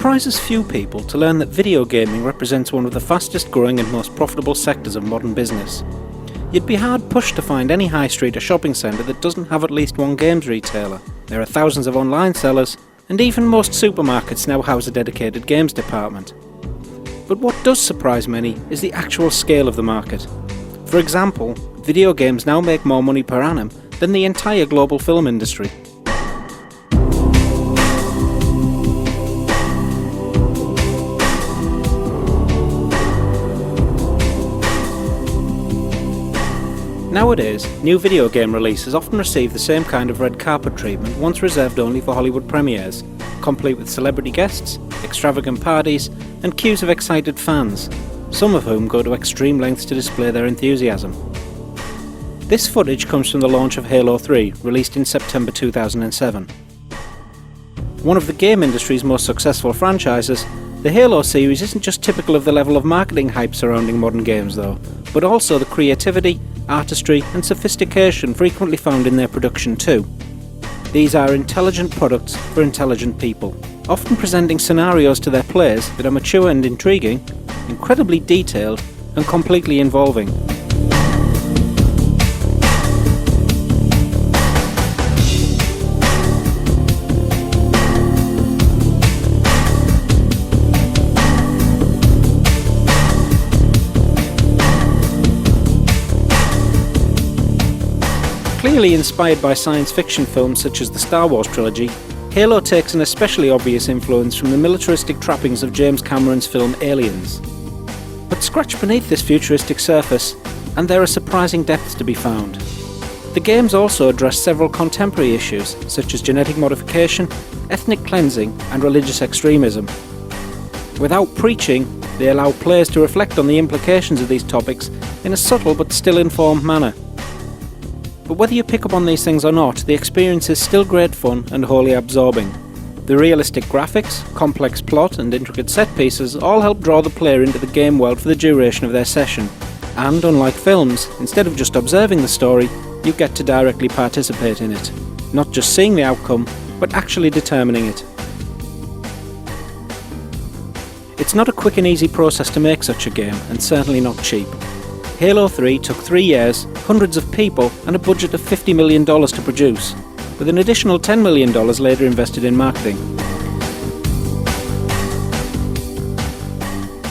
surprises few people to learn that video gaming represents one of the fastest growing and most profitable sectors of modern business. You'd be hard pushed to find any high street or shopping centre that doesn't have at least one games retailer. There are thousands of online sellers, and even most supermarkets now house a dedicated games department. But what does surprise many is the actual scale of the market. For example, video games now make more money per annum than the entire global film industry. Nowadays, new video game releases often receive the same kind of red carpet treatment once reserved only for Hollywood premieres, complete with celebrity guests, extravagant parties, and queues of excited fans, some of whom go to extreme lengths to display their enthusiasm. This footage comes from the launch of Halo 3, released in September 2007. One of the game industry's most successful franchises, the Halo series isn't just typical of the level of marketing hype surrounding modern games though, but also the creativity, artistry and sophistication frequently found in their production too. These are intelligent products for intelligent people, often presenting scenarios to their players that are mature and intriguing, incredibly detailed and completely involving. Clearly inspired by science fiction films such as the Star Wars trilogy, Halo takes an especially obvious influence from the militaristic trappings of James Cameron's film Aliens. But scratch beneath this futuristic surface, and there are surprising depths to be found. The games also address several contemporary issues such as genetic modification, ethnic cleansing and religious extremism. Without preaching, they allow players to reflect on the implications of these topics in a subtle but still informed manner. But whether you pick up on these things or not, the experience is still great fun and wholly absorbing. The realistic graphics, complex plot and intricate set pieces all help draw the player into the game world for the duration of their session. And unlike films, instead of just observing the story, you get to directly participate in it. Not just seeing the outcome, but actually determining it. It's not a quick and easy process to make such a game, and certainly not cheap. Halo 3 took 3 years, hundreds of people and a budget of $50 million to produce, with an additional $10 million later invested in marketing.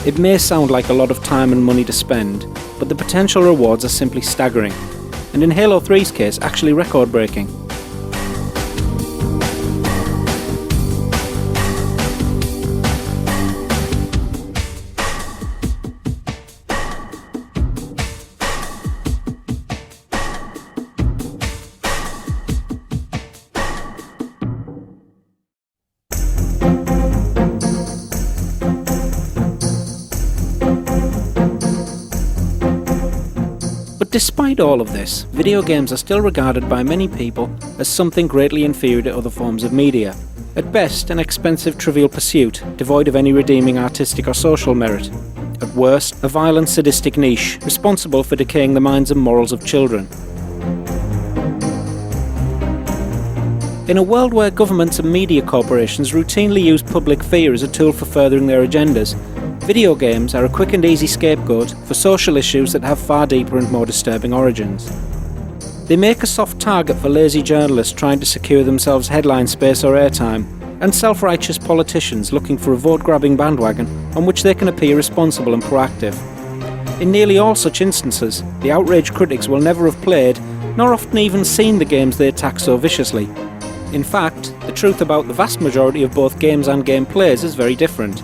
It may sound like a lot of time and money to spend, but the potential rewards are simply staggering, and in Halo 3's case actually record-breaking. Despite all of this, video games are still regarded by many people as something greatly inferior to other forms of media. At best, an expensive trivial pursuit, devoid of any redeeming artistic or social merit. At worst, a violent sadistic niche, responsible for decaying the minds and morals of children. In a world where governments and media corporations routinely use public fear as a tool for furthering their agendas, video games are a quick and easy scapegoat for social issues that have far deeper and more disturbing origins. They make a soft target for lazy journalists trying to secure themselves headline space or airtime, and self-righteous politicians looking for a vote-grabbing bandwagon on which they can appear responsible and proactive. In nearly all such instances, the outraged critics will never have played, nor often even seen the games they attack so viciously. In fact, the truth about the vast majority of both games and gameplays is very different.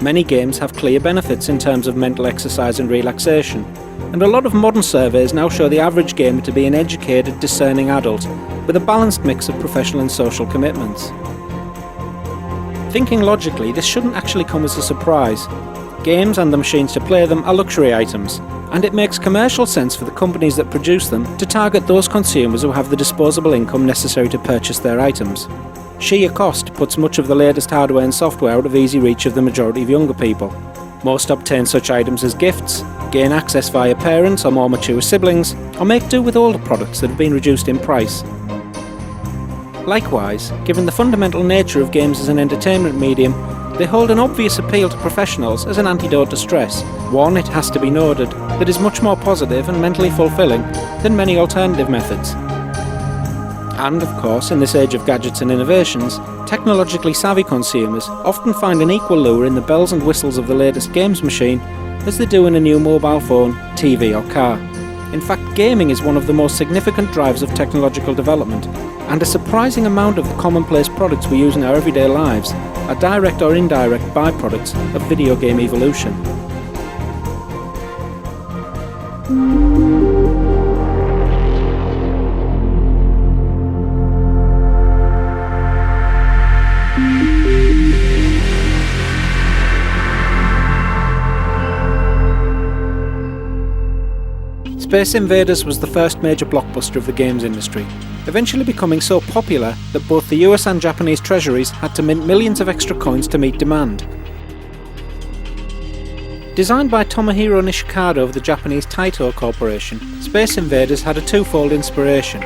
Many games have clear benefits in terms of mental exercise and relaxation, and a lot of modern surveys now show the average gamer to be an educated, discerning adult with a balanced mix of professional and social commitments. Thinking logically, this shouldn't actually come as a surprise. Games and the machines to play them are luxury items, and it makes commercial sense for the companies that produce them to target those consumers who have the disposable income necessary to purchase their items. Sheer cost puts much of the latest hardware and software out of easy reach of the majority of younger people. Most obtain such items as gifts, gain access via parents or more mature siblings, or make do with older products that have been reduced in price. Likewise, given the fundamental nature of games as an entertainment medium, They hold an obvious appeal to professionals as an antidote to stress, one, it has to be noted, that is much more positive and mentally fulfilling than many alternative methods. And, of course, in this age of gadgets and innovations, technologically savvy consumers often find an equal lure in the bells and whistles of the latest games machine as they do in a new mobile phone, TV or car. In fact, gaming is one of the most significant drivers of technological development, and a surprising amount of the commonplace products we use in our everyday lives are direct or indirect byproducts of video game evolution. Space Invaders was the first major blockbuster of the games industry, eventually becoming so popular that both the US and Japanese treasuries had to mint millions of extra coins to meet demand. Designed by Tomohiro Nishikado of the Japanese Taito Corporation, Space Invaders had a twofold inspiration.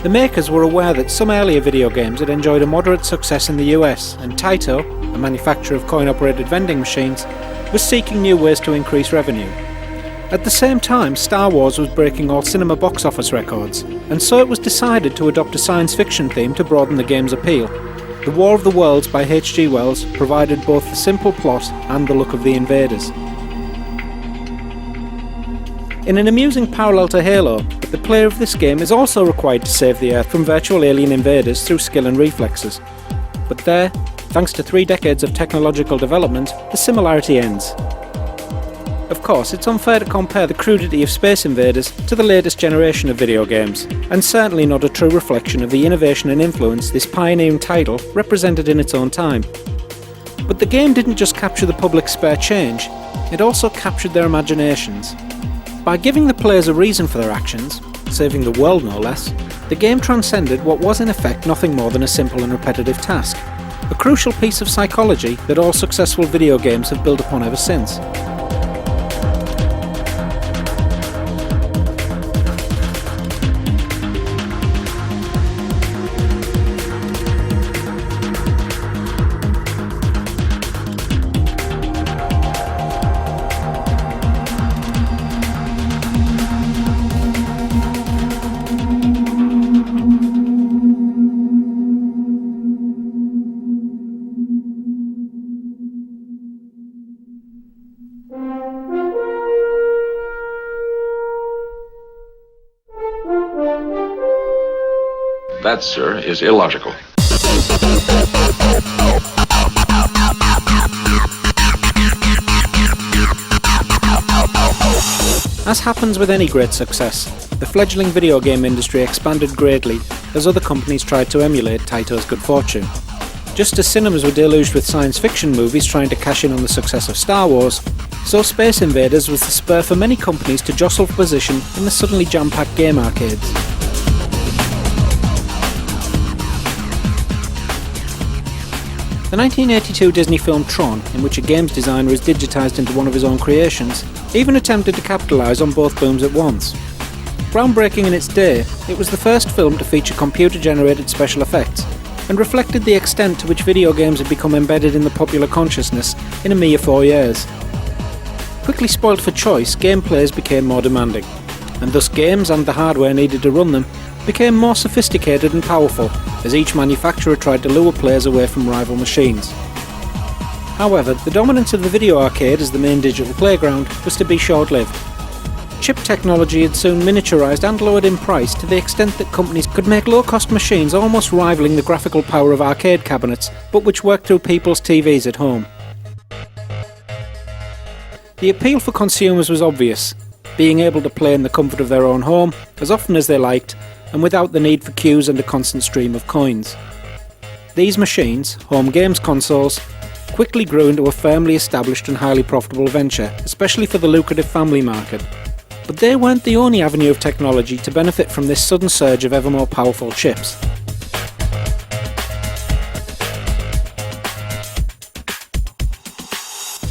The makers were aware that some earlier video games had enjoyed a moderate success in the US, and Taito, a manufacturer of coin-operated vending machines, was seeking new ways to increase revenue. At the same time, Star Wars was breaking all cinema box office records, and so it was decided to adopt a science fiction theme to broaden the game's appeal. The War of the Worlds by H.G. Wells provided both the simple plot and the look of the invaders. In an amusing parallel to Halo, the player of this game is also required to save the Earth from virtual alien invaders through skill and reflexes. But there, thanks to 3 decades of technological development, the similarity ends. Of course, it's unfair to compare the crudity of Space Invaders to the latest generation of video games, and certainly not a true reflection of the innovation and influence this pioneering title represented in its own time. But the game didn't just capture the public's spare change, it also captured their imaginations. By giving the players a reason for their actions, saving the world no less, the game transcended what was in effect nothing more than a simple and repetitive task, a crucial piece of psychology that all successful video games have built upon ever since. That, sir, is illogical. As happens with any great success, the fledgling video game industry expanded greatly as other companies tried to emulate Taito's good fortune. Just as cinemas were deluged with science fiction movies trying to cash in on the success of Star Wars, so Space Invaders was the spur for many companies to jostle for position in the suddenly jam-packed game arcades. The 1982 Disney film Tron, in which a games designer is digitised into one of his own creations, even attempted to capitalise on both booms at once. Groundbreaking in its day, it was the first film to feature computer-generated special effects, and reflected the extent to which video games had become embedded in the popular consciousness in a mere 4 years. Quickly spoilt for choice, gameplays became more demanding, and thus games and the hardware needed to run them became more sophisticated and powerful as each manufacturer tried to lure players away from rival machines. However, the dominance of the video arcade as the main digital playground was to be short-lived. Chip technology had soon miniaturised and lowered in price to the extent that companies could make low-cost machines almost rivaling the graphical power of arcade cabinets, but which worked through people's TVs at home. The appeal for consumers was obvious, being able to play in the comfort of their own home, as often as they liked, and without the need for queues and a constant stream of coins. These machines, home games consoles, quickly grew into a firmly established and highly profitable venture, especially for the lucrative family market. But they weren't the only avenue of technology to benefit from this sudden surge of ever more powerful chips.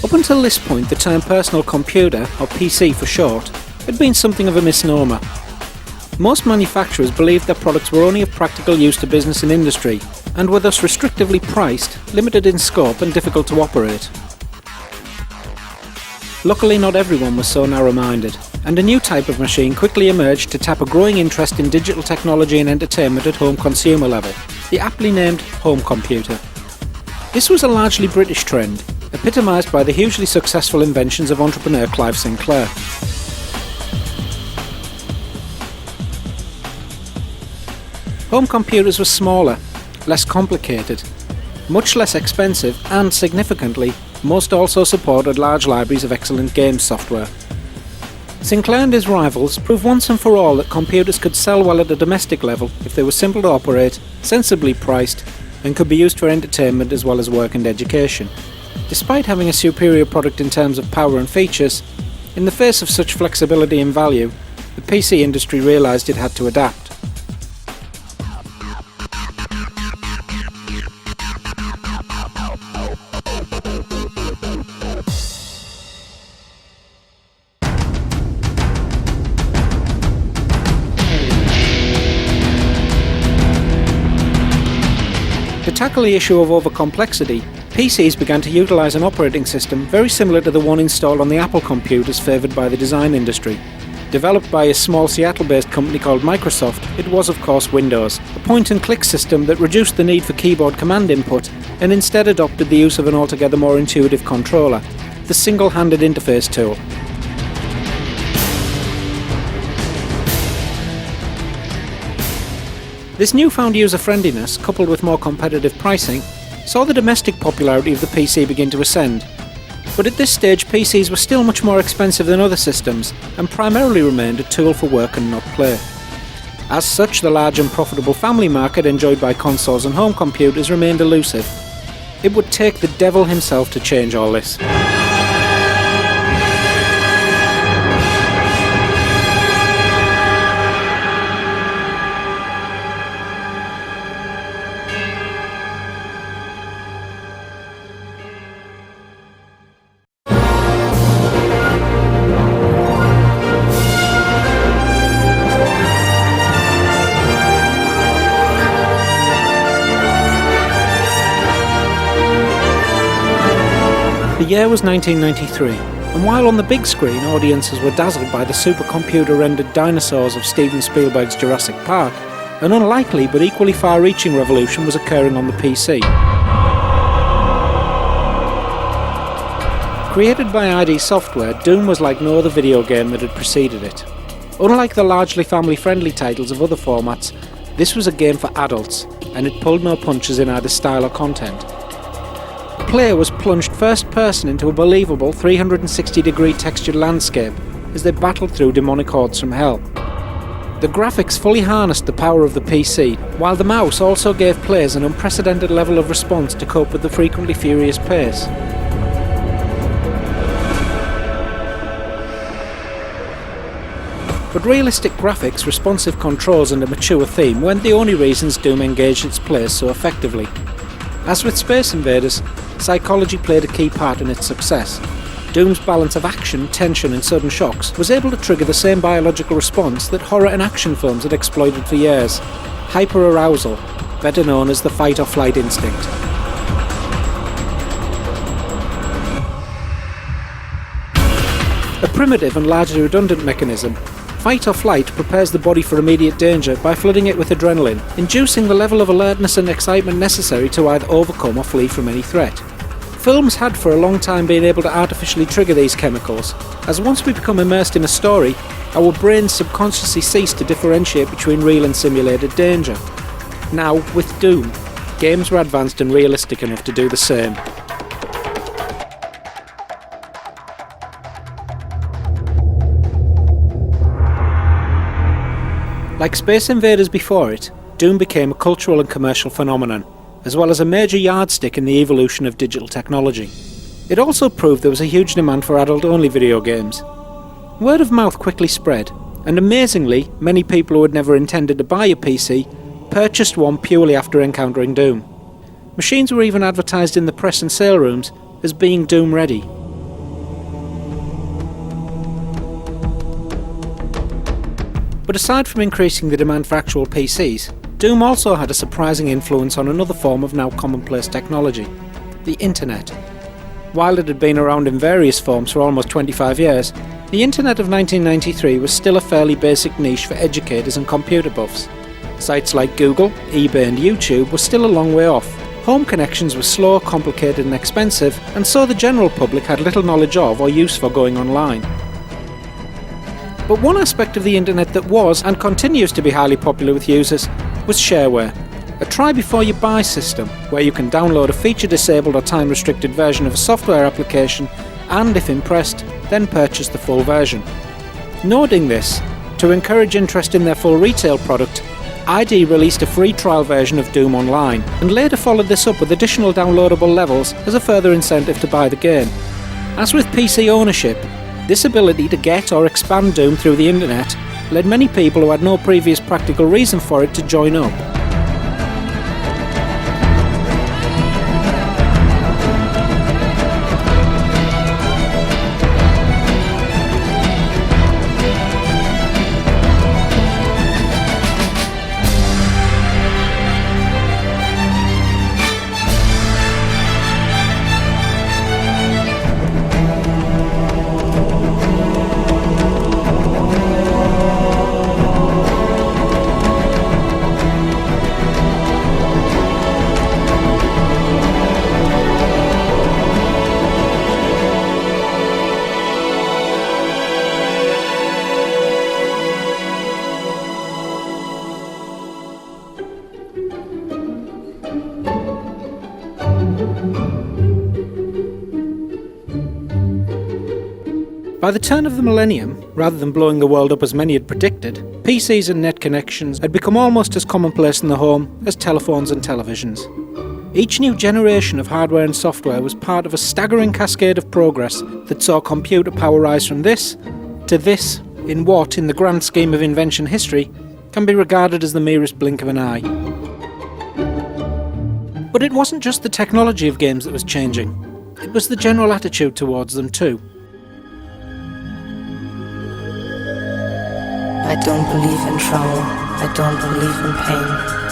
Up until this point, the term personal computer, or PC for short, had been something of a misnomer. Most manufacturers believed their products were only of practical use to business and industry, and were thus restrictively priced, limited in scope and difficult to operate. Luckily, not everyone was so narrow-minded, and a new type of machine quickly emerged to tap a growing interest in digital technology and entertainment at home consumer level, the aptly named home computer. This was a largely British trend, epitomised by the hugely successful inventions of entrepreneur Clive Sinclair. Home computers were smaller, less complicated, much less expensive, and significantly, most also supported large libraries of excellent games software. Sinclair and his rivals proved once and for all that computers could sell well at a domestic level if they were simple to operate, sensibly priced, and could be used for entertainment as well as work and education. Despite having a superior product in terms of power and features, in the face of such flexibility and value, the PC industry realised it had to adapt. To tackle the issue of overcomplexity, PCs began to utilise an operating system very similar to the one installed on the Apple computers favoured by the design industry. Developed by a small Seattle-based company called Microsoft, it was of course Windows, a point-and-click system that reduced the need for keyboard command input and instead adopted the use of an altogether more intuitive controller, the single-handed interface tool. This newfound user-friendliness, coupled with more competitive pricing, saw the domestic popularity of the PC begin to ascend. But at this stage, PCs were still much more expensive than other systems, and primarily remained a tool for work and not play. As such, the large and profitable family market enjoyed by consoles and home computers remained elusive. It would take the devil himself to change all this. The year was 1993, and while on the big screen audiences were dazzled by the supercomputer-rendered dinosaurs of Steven Spielberg's Jurassic Park, an unlikely but equally far-reaching revolution was occurring on the PC. Created by ID Software, Doom was like no other video game that had preceded it. Unlike the largely family-friendly titles of other formats, this was a game for adults, and it pulled no punches in either style or content. The player was plunged first person into a believable 360-degree textured landscape as they battled through demonic hordes from hell. The graphics fully harnessed the power of the PC, while the mouse also gave players an unprecedented level of response to cope with the frequently furious pace. But realistic graphics, responsive controls and a mature theme weren't the only reasons Doom engaged its players so effectively. As with Space Invaders, psychology played a key part in its success. Doom's balance of action, tension and sudden shocks was able to trigger the same biological response that horror and action films had exploited for years: hyper-arousal, better known as the fight-or-flight instinct. A primitive and largely redundant mechanism, fight or flight prepares the body for immediate danger by flooding it with adrenaline, inducing the level of alertness and excitement necessary to either overcome or flee from any threat. Films had for a long time been able to artificially trigger these chemicals, as once we become immersed in a story, our brains subconsciously cease to differentiate between real and simulated danger. Now, with Doom, games were advanced and realistic enough to do the same. Like Space Invaders before it, Doom became a cultural and commercial phenomenon, as well as a major yardstick in the evolution of digital technology. It also proved there was a huge demand for adult-only video games. Word of mouth quickly spread, and amazingly, many people who had never intended to buy a PC purchased one purely after encountering Doom. Machines were even advertised in the press and sale rooms as being Doom ready. But aside from increasing the demand for actual PCs, Doom also had a surprising influence on another form of now commonplace technology, the internet. While it had been around in various forms for almost 25 years, the internet of 1993 was still a fairly basic niche for educators and computer buffs. Sites like Google, eBay and YouTube were still a long way off. Home connections were slow, complicated and expensive, and so the general public had little knowledge of or use for going online. But one aspect of the internet that was and continues to be highly popular with users was shareware, a try-before-you-buy system where you can download a feature-disabled or time-restricted version of a software application and, if impressed, then purchase the full version. Noting this, to encourage interest in their full retail product, ID released a free trial version of Doom Online, and later followed this up with additional downloadable levels as a further incentive to buy the game. As with PC ownership, this ability to get or expand Doom through the internet led many people who had no previous practical reason for it to join up. By the turn of the millennium, rather than blowing the world up as many had predicted, PCs and net connections had become almost as commonplace in the home as telephones and televisions. Each new generation of hardware and software was part of a staggering cascade of progress that saw computer power rise from this to this in what, in the grand scheme of invention history, can be regarded as the merest blink of an eye. But it wasn't just the technology of games that was changing, it was the general attitude towards them too. I don't believe in trouble, I don't believe in pain,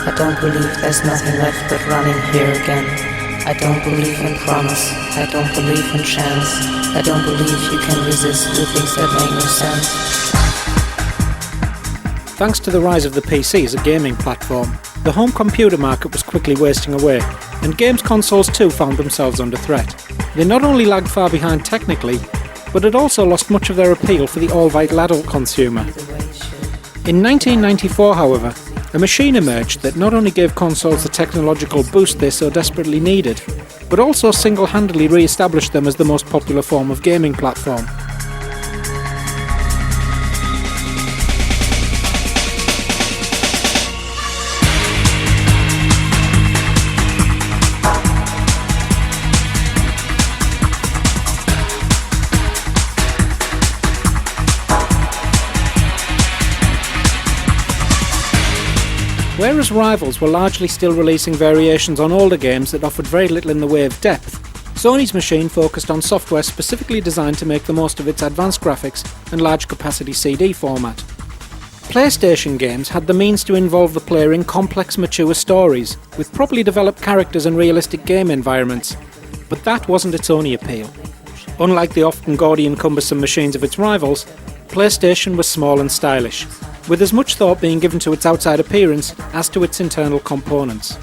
I don't believe there's nothing left but running here again. I don't believe in promise, I don't believe in chance, I don't believe you can resist the things that make no sense. Thanks to the rise of the PC as a gaming platform, the home computer market was quickly wasting away, and games consoles too found themselves under threat. They not only lagged far behind technically, but had also lost much of their appeal for the all-vital adult consumer. In 1994, however, a machine emerged that not only gave consoles the technological boost they so desperately needed, but also single-handedly re-established them as the most popular form of gaming platform. Whereas rivals were largely still releasing variations on older games that offered very little in the way of depth, Sony's machine focused on software specifically designed to make the most of its advanced graphics and large capacity CD format. PlayStation games had the means to involve the player in complex, mature stories, with properly developed characters and realistic game environments, but that wasn't its only appeal. Unlike the often gaudy and cumbersome machines of its rivals, PlayStation was small and stylish, with as much thought being given to its outside appearance as to its internal components.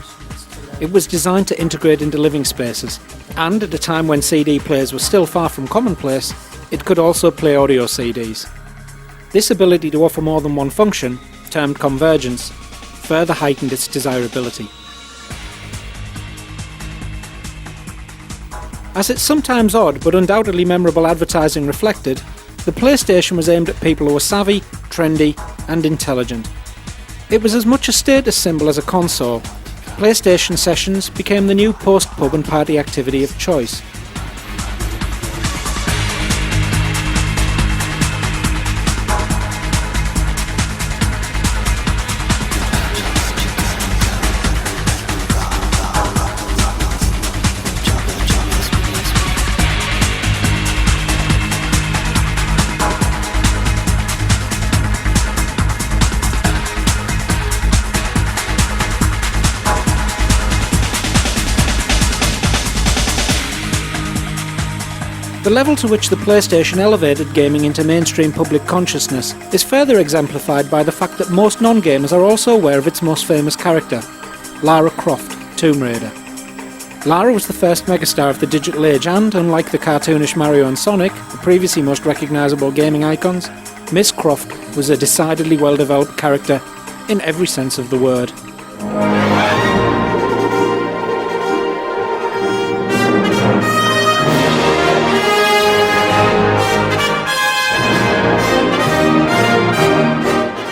It was designed to integrate into living spaces, and at a time when CD players were still far from commonplace, it could also play audio CDs. This ability to offer more than one function, termed convergence, further heightened its desirability. As its sometimes odd but undoubtedly memorable advertising reflected, the PlayStation was aimed at people who were savvy, trendy, and intelligent. It was as much a status symbol as a console. PlayStation sessions became the new post-pub and party activity of choice. The level to which the PlayStation elevated gaming into mainstream public consciousness is further exemplified by the fact that most non-gamers are also aware of its most famous character, Lara Croft, Tomb Raider. Lara was the first megastar of the digital age and, unlike the cartoonish Mario and Sonic, the previously most recognisable gaming icons, Miss Croft was a decidedly well-developed character in every sense of the word.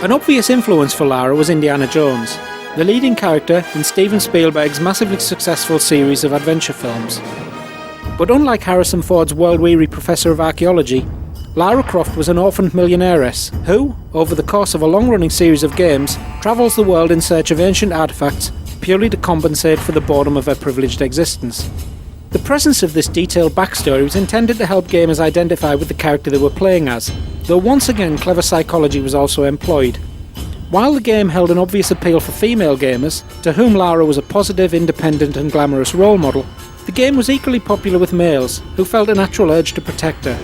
An obvious influence for Lara was Indiana Jones, the leading character in Steven Spielberg's massively successful series of adventure films. But unlike Harrison Ford's world-weary professor of archaeology, Lara Croft was an orphaned millionairess who, over the course of a long-running series of games, travels the world in search of ancient artefacts purely to compensate for the boredom of her privileged existence. The presence of this detailed backstory was intended to help gamers identify with the character they were playing as, though once again clever psychology was also employed. While the game held an obvious appeal for female gamers, to whom Lara was a positive, independent and glamorous role model, the game was equally popular with males, who felt a natural urge to protect her.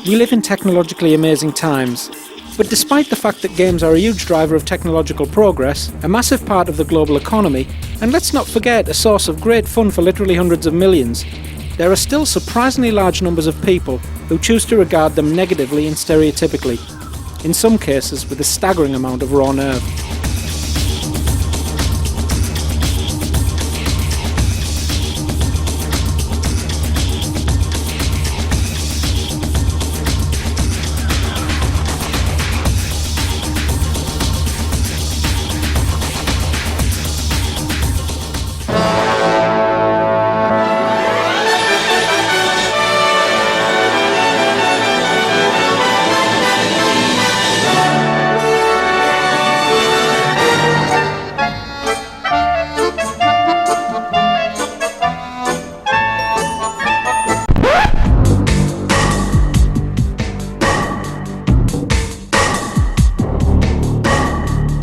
We live in technologically amazing times, but despite the fact that games are a huge driver of technological progress, a massive part of the global economy, and let's not forget a source of great fun for literally hundreds of millions, there are still surprisingly large numbers of people who choose to regard them negatively and stereotypically, in some cases with a staggering amount of raw nerve.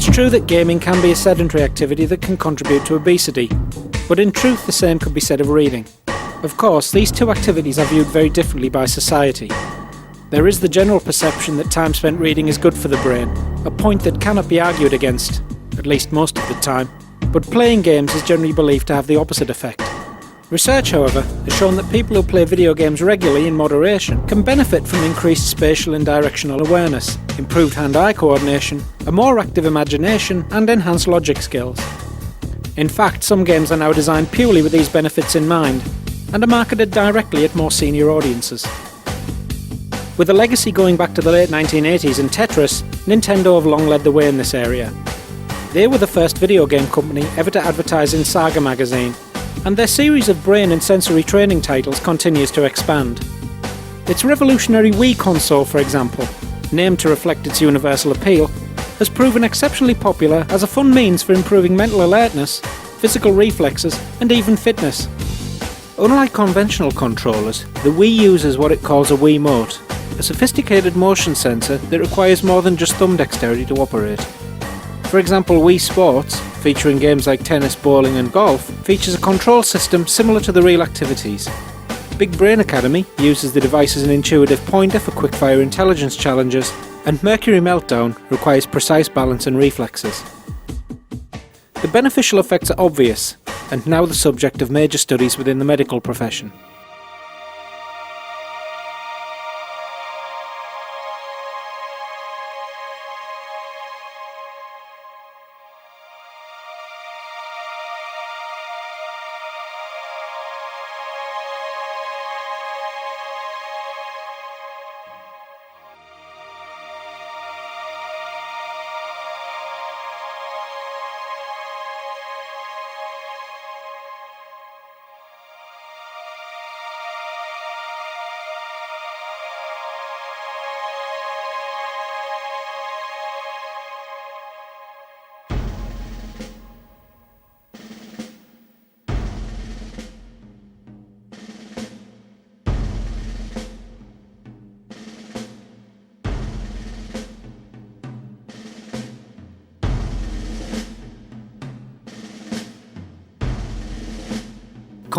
It's true that gaming can be a sedentary activity that can contribute to obesity, but in truth the same could be said of reading. Of course, these two activities are viewed very differently by society. There is the general perception that time spent reading is good for the brain, a point that cannot be argued against, at least most of the time, but playing games is generally believed to have the opposite effect. Research, however, has shown that people who play video games regularly in moderation can benefit from increased spatial and directional awareness, improved hand-eye coordination, a more active imagination, and enhanced logic skills. In fact, some games are now designed purely with these benefits in mind, and are marketed directly at more senior audiences. With a legacy going back to the late 1980s in Tetris, Nintendo have long led the way in this area. They were the first video game company ever to advertise in Saga magazine, and their series of brain and sensory training titles continues to expand. Its revolutionary Wii console, for example, named to reflect its universal appeal, has proven exceptionally popular as a fun means for improving mental alertness, physical reflexes, and even fitness. Unlike conventional controllers, the Wii uses what it calls a Wiimote, a sophisticated motion sensor that requires more than just thumb dexterity to operate. For example, Wii Sports, featuring games like tennis, bowling and golf, features a control system similar to the real activities. Big Brain Academy uses the device as an intuitive pointer for quick-fire intelligence challenges, and Mercury Meltdown requires precise balance and reflexes. The beneficial effects are obvious, and now the subject of major studies within the medical profession.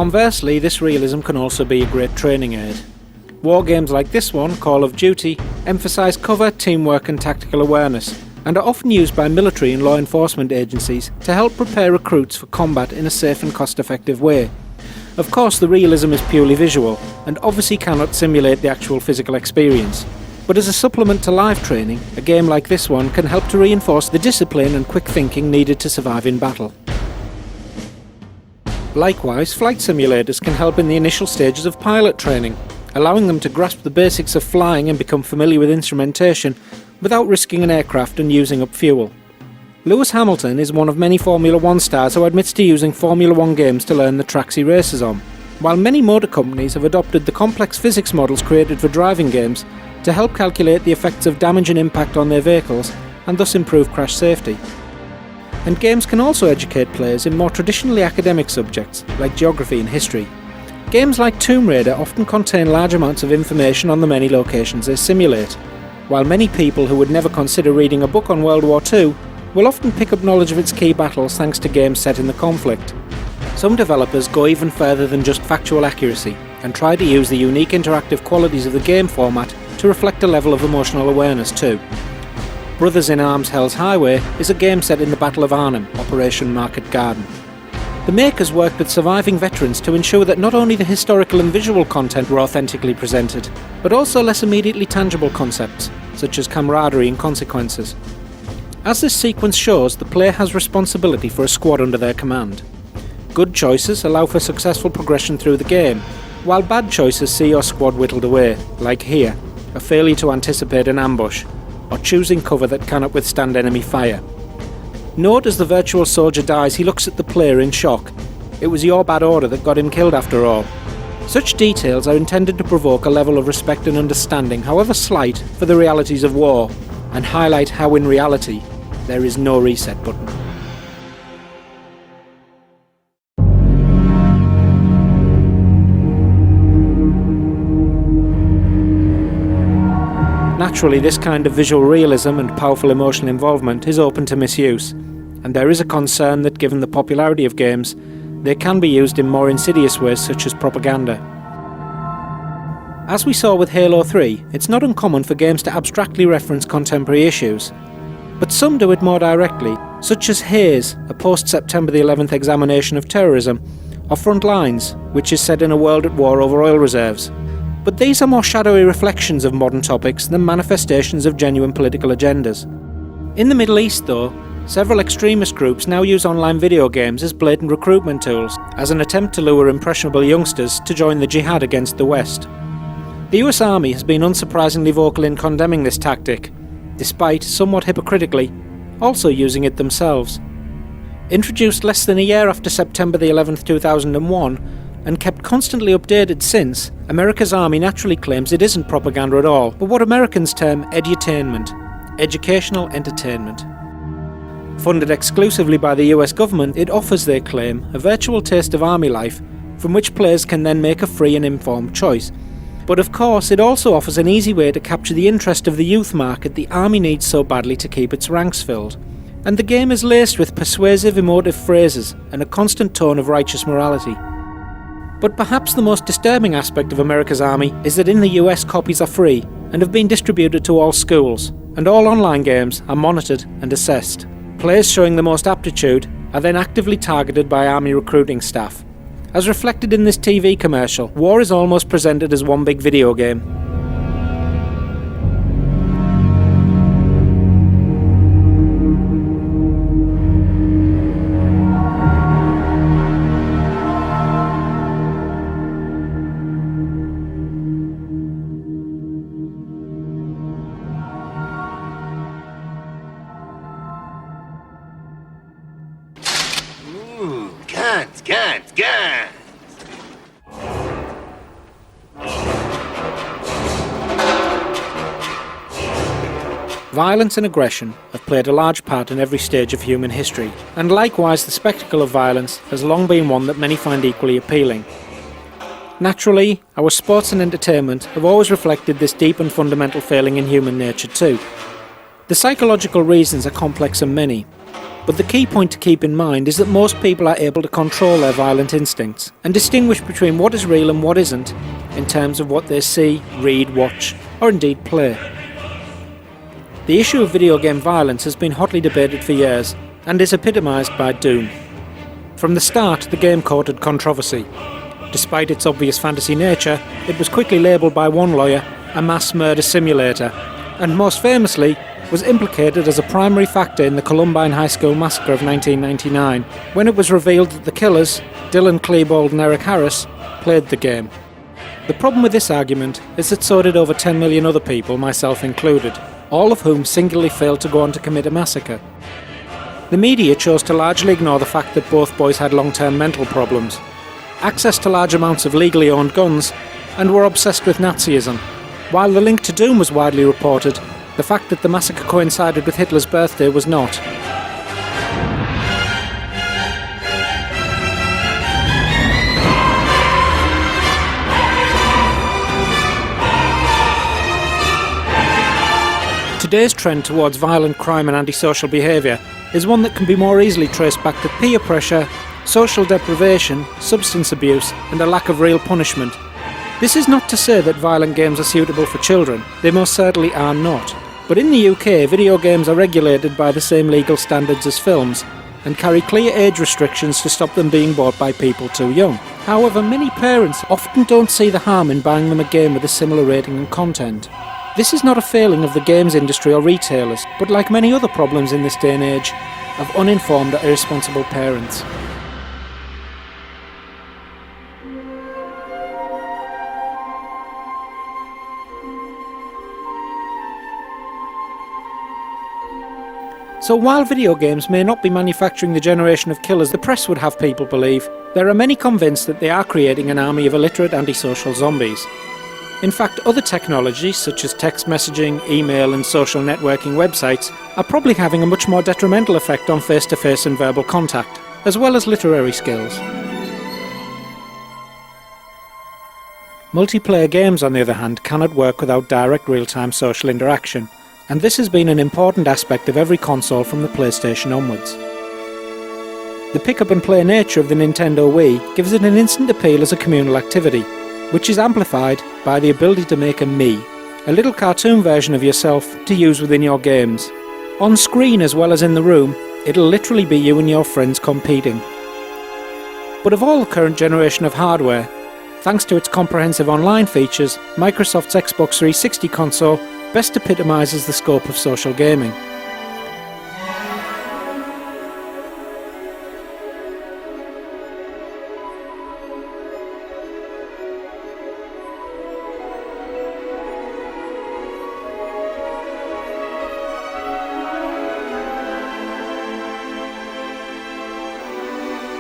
Conversely, this realism can also be a great training aid. War games like this one, Call of Duty, emphasise cover, teamwork and tactical awareness, and are often used by military and law enforcement agencies to help prepare recruits for combat in a safe and cost-effective way. Of course, the realism is purely visual, and obviously cannot simulate the actual physical experience. But as a supplement to live training, a game like this one can help to reinforce the discipline and quick thinking needed to survive in battle. Likewise, flight simulators can help in the initial stages of pilot training, allowing them to grasp the basics of flying and become familiar with instrumentation without risking an aircraft and using up fuel. Lewis Hamilton is one of many Formula 1 stars who admits to using Formula 1 games to learn the tracks he races on, while many motor companies have adopted the complex physics models created for driving games to help calculate the effects of damage and impact on their vehicles and thus improve crash safety. And games can also educate players in more traditionally academic subjects like geography and history. Games like Tomb Raider often contain large amounts of information on the many locations they simulate, while many people who would never consider reading a book on World War II will often pick up knowledge of its key battles thanks to games set in the conflict. Some developers go even further than just factual accuracy and try to use the unique interactive qualities of the game format to reflect a level of emotional awareness too. Brothers in Arms Hell's Highway is a game set in the Battle of Arnhem, Operation Market Garden. The makers worked with surviving veterans to ensure that not only the historical and visual content were authentically presented, but also less immediately tangible concepts, such as camaraderie and consequences. As this sequence shows, the player has responsibility for a squad under their command. Good choices allow for successful progression through the game, while bad choices see your squad whittled away, like here, a failure to anticipate an ambush, or choosing cover that cannot withstand enemy fire. Note as the virtual soldier dies, he looks at the player in shock. It was your bad order that got him killed after all. Such details are intended to provoke a level of respect and understanding, however slight, for the realities of war, and highlight how in reality, there is no reset button. Naturally, this kind of visual realism and powerful emotional involvement is open to misuse, and there is a concern that given the popularity of games, they can be used in more insidious ways such as propaganda. As we saw with Halo 3, it's not uncommon for games to abstractly reference contemporary issues, but some do it more directly, such as Haze, a post-September the 11th examination of terrorism, or Frontlines, which is set in a world at war over oil reserves. But these are more shadowy reflections of modern topics than manifestations of genuine political agendas. In the Middle East, though, several extremist groups now use online video games as blatant recruitment tools, as an attempt to lure impressionable youngsters to join the jihad against the West. The US Army has been unsurprisingly vocal in condemning this tactic, despite, somewhat hypocritically, also using it themselves. Introduced less than a year after September the 11th, 2001, and kept constantly updated since, America's Army naturally claims it isn't propaganda at all, but what Americans term edutainment, educational entertainment. Funded exclusively by the US government, it offers, they claim, a virtual taste of army life from which players can then make a free and informed choice. But of course, it also offers an easy way to capture the interest of the youth market the army needs so badly to keep its ranks filled. And the game is laced with persuasive emotive phrases and a constant tone of righteous morality. But perhaps the most disturbing aspect of America's Army is that in the US copies are free and have been distributed to all schools, and all online games are monitored and assessed. Players showing the most aptitude are then actively targeted by Army recruiting staff. As reflected in this TV commercial, war is almost presented as one big video game. Guns! Violence and aggression have played a large part in every stage of human history, and likewise the spectacle of violence has long been one that many find equally appealing. Naturally, our sports and entertainment have always reflected this deep and fundamental failing in human nature too. The psychological reasons are complex and many, But the key point to keep in mind is that most people are able to control their violent instincts and distinguish between what is real and what isn't in terms of what they see, read, watch, or indeed play. The issue of video game violence has been hotly debated for years and is epitomised by Doom. From the start, the game courted controversy. Despite its obvious fantasy nature, it was quickly labelled by one lawyer a mass murder simulator, and most famously was implicated as a primary factor in the Columbine High School massacre of 1999, when it was revealed that the killers, Dylan Klebold and Eric Harris, played the game. The problem with this argument is that so did over 10 million other people, myself included, all of whom singularly failed to go on to commit a massacre. The media chose to largely ignore the fact that both boys had long-term mental problems, access to large amounts of legally owned guns, and were obsessed with Nazism. While the link to Doom was widely reported, the fact that the massacre coincided with Hitler's birthday was not. Today's trend towards violent crime and antisocial behaviour is one that can be more easily traced back to peer pressure, social deprivation, substance abuse, and a lack of real punishment. This is not to say that violent games are suitable for children, they most certainly are not. But in the UK, video games are regulated by the same legal standards as films, and carry clear age restrictions to stop them being bought by people too young. However, many parents often don't see the harm in buying them a game with a similar rating and content. This is not a failing of the games industry or retailers, but like many other problems in this day and age, of uninformed or irresponsible parents. So while video games may not be manufacturing the generation of killers the press would have people believe, there are many convinced that they are creating an army of illiterate antisocial zombies. In fact, other technologies such as text messaging, email and social networking websites are probably having a much more detrimental effect on face-to-face and verbal contact, as well as literary skills. Multiplayer games, on the other hand, cannot work without direct real-time social interaction, and this has been an important aspect of every console from the PlayStation onwards. The pick-up-and-play nature of the Nintendo Wii gives it an instant appeal as a communal activity, which is amplified by the ability to make a Mii, a little cartoon version of yourself to use within your games. On screen as well as in the room, it'll literally be you and your friends competing. But of all the current generation of hardware, thanks to its comprehensive online features, Microsoft's Xbox 360 console best epitomises the scope of social gaming.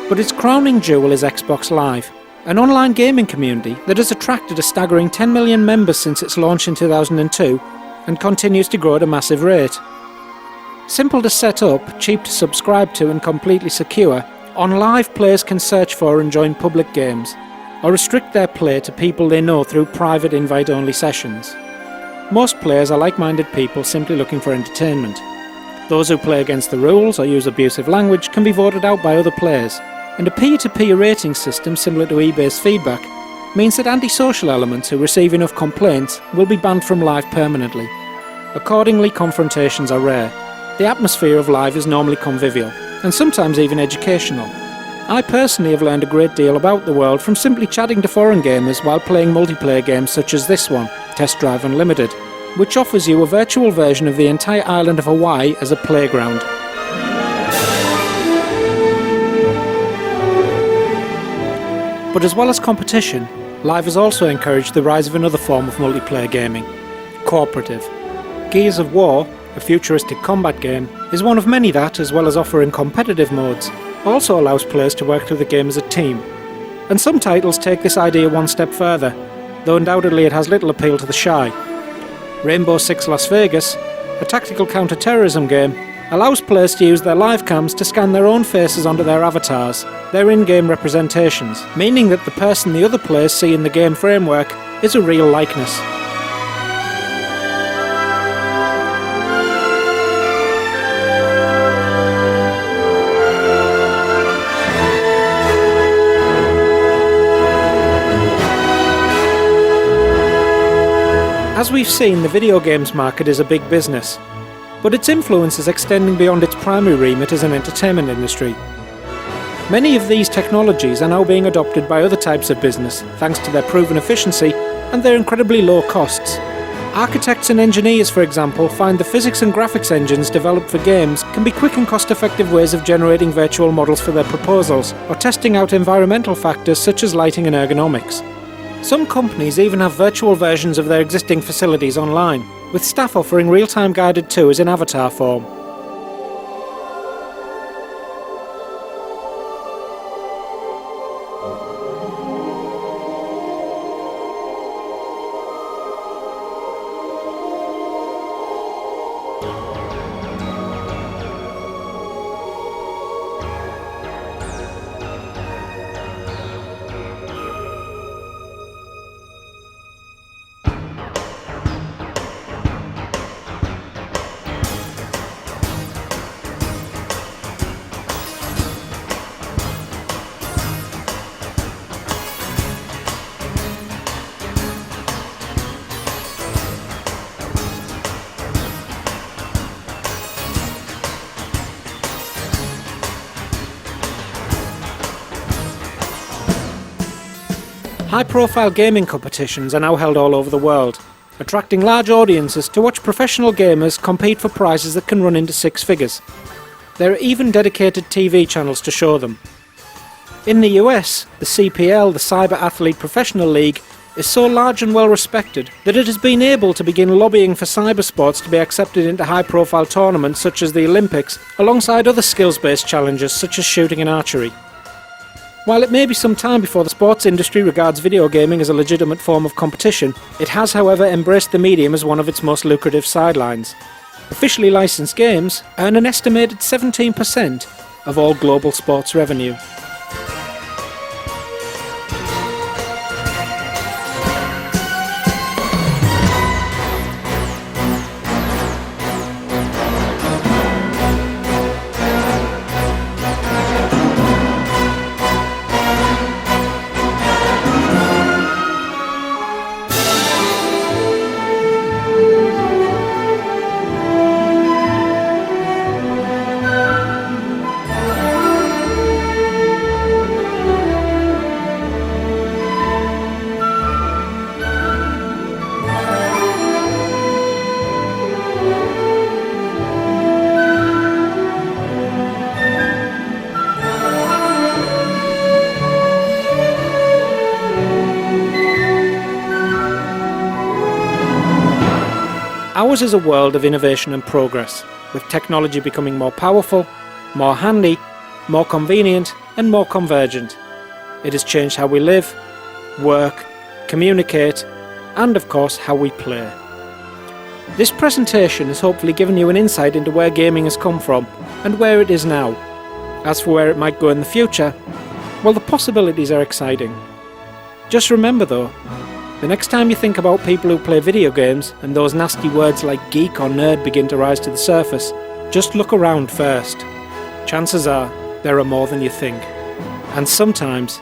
But its crowning jewel is Xbox Live, an online gaming community that has attracted a staggering 10 million members since its launch in 2002 and continues to grow at a massive rate. Simple to set up, cheap to subscribe to and completely secure, on Live players can search for and join public games, or restrict their play to people they know through private invite-only sessions. Most players are like-minded people simply looking for entertainment. Those who play against the rules or use abusive language can be voted out by other players, and a peer-to-peer rating system similar to eBay's feedback means that antisocial elements who receive enough complaints will be banned from Live permanently. Accordingly, confrontations are rare. The atmosphere of Live is normally convivial, and sometimes even educational. I personally have learned a great deal about the world from simply chatting to foreign gamers while playing multiplayer games such as this one, Test Drive Unlimited, which offers you a virtual version of the entire island of Hawaii as a playground. But as well as competition, Live has also encouraged the rise of another form of multiplayer gaming, cooperative. Gears of War, a futuristic combat game, is one of many that, as well as offering competitive modes, also allows players to work through the game as a team. And some titles take this idea one step further, though undoubtedly it has little appeal to the shy. Rainbow Six Las Vegas, a tactical counter-terrorism game, allows players to use their live cams to scan their own faces onto their avatars, their in-game representations, meaning that the person the other players see in the game framework is a real likeness. As we've seen, the video games market is a big business, but its influence is extending beyond its primary remit as an entertainment industry. Many of these technologies are now being adopted by other types of business, thanks to their proven efficiency and their incredibly low costs. Architects and engineers, for example, find the physics and graphics engines developed for games can be quick and cost-effective ways of generating virtual models for their proposals, or testing out environmental factors such as lighting and ergonomics. Some companies even have virtual versions of their existing facilities online, with staff offering real-time guided tours in avatar form. High-profile gaming competitions are now held all over the world, attracting large audiences to watch professional gamers compete for prizes that can run into six figures. There are even dedicated TV channels to show them. In the US, the CPL, the Cyber Athlete Professional League, is so large and well respected that it has been able to begin lobbying for cybersports to be accepted into high-profile tournaments such as the Olympics, alongside other skills-based challenges such as shooting and archery. While it may be some time before the sports industry regards video gaming as a legitimate form of competition, it has, however, embraced the medium as one of its most lucrative sidelines. Officially licensed games earn an estimated 17% of all global sports revenue. Ours is a world of innovation and progress, with technology becoming more powerful, more handy, more convenient, and more convergent. It has changed how we live, work, communicate, and of course how we play. This presentation has hopefully given you an insight into where gaming has come from and where it is now. As for where it might go in the future, well, the possibilities are exciting. Just remember though, the next time you think about people who play video games and those nasty words like geek or nerd begin to rise to the surface, just look around first. Chances are there are more than you think. And sometimes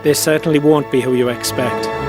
they certainly won't be who you expect.